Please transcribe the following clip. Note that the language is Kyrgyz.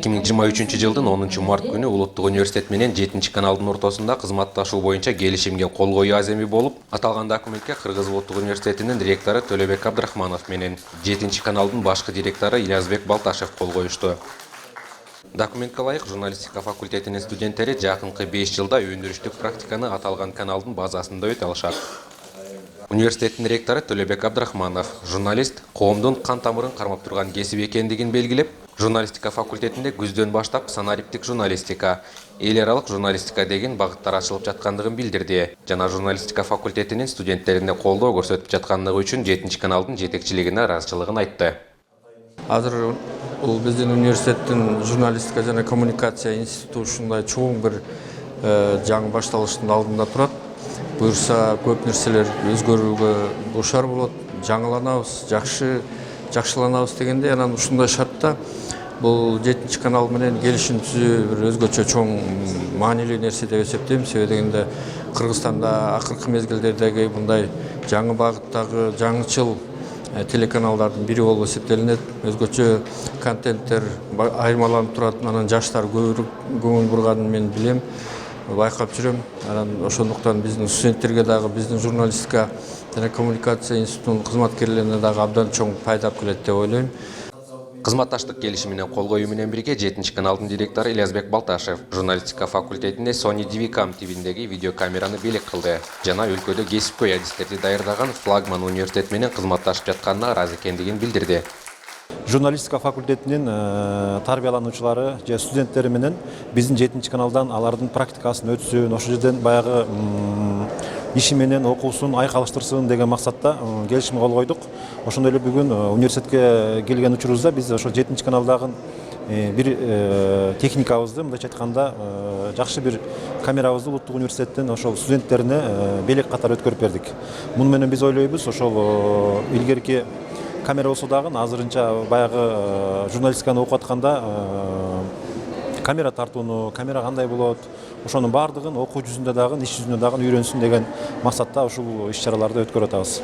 2023-жылдын 10-март күнү Улуттук университет менен 7-каналдын ортосунда кызматташуу боюнча келишимге кол коюу аземи болуп, аталган документке Кыргыз Улуттук университетинин ректору Төлөбек Абдрахманов менен 7-каналдын башкы директору Илязбек Балташев кол коюшту. Документке ылайык журналистика факультетинин студенттери жакынкы 5 жылда өндүрүштүк практиканы аталган каналдын базасында өтө алышат. Университеттин ректору Төлөбек Абдрахманов журналист коомдун кан тамырын кармап турган кесип экендигин белгилеп, журналистика факультетинде күздөн баштап санариптик журналистика, эл аралык журналистика деген багыттар ачылып жаткандыгын билдирди жана журналистика факультетинин студенттерине колдоо көрсөтүп жаткандыгы үчүн 7-каналдын жетекчилигине ыраазычылыгын айтты. Азыр бул биздин университеттин журналистика жана коммуникация институту ушундай чоң бир жаңы башталыштын алдында турат. Буюрса көп нерселер өзгөрүүгө душар болот, жаңыланабыз, жакшыланабыз дегенде, анан ушундай шартта бул 7-канал менен келишим түзүү бир өзгөчө чоң маанилүү нерсе деп эсептейм. Себеби дегенде Кыргызстанда акыркы мезгилдердеги мындай жаңы багыттагы жаңычыл телеканалдардын бири болуп эсептелинет. Өзгөчө контенттер айырмаланып турат, анан жаштар көбүрөөк көңүл бурганын мен билем, байкап жүрөм. Анан ошондуктан биздин студенттерге дагы биздин журналистика жана коммуникация институтунун кызматкерлерине дагы абдан чоң пайда алып келет деп ойлойм. Кызматташтык келишимине кол коюу менен бирге 7-каналдын директору Илязбек Балташев журналистика факультетинде Sony DV-Cam тибиндеги видеокамераны белек кылды жана өлкөдө кесипкөй адистерди даярдаган флагман университет менен кызматташып жатканына ыраазы экендигин билдирди. Журналистика факультетинин тарбиялануучулары же студенттери менен биздин 7-каналдан алардын практикасын өтсүн, ошол жерден баягы иши менен окуусун айкалыштырсын деген максатта келишимге кол койдук. Ошондой эле бүгүн университетке келген учурубузда биз ошо 7-каналдагы бир техникабызды, мындайча айтканда, жакшы бир камерабызды Улуттук университеттин ошол студенттерине белек катары өткөрүп бердик. Муну менен биз ойлойбуз, ошол илгерки камера болсо дагы азырынча баягы журналистиканы окуп атканда камера тартууну, камера кандай болот, ошонун баардыгын окуу жүзүндө дагы, иш жүзүндө дагы үйрөнсүн деген максатта ушул иш-чараларды өткөрүп атабыз.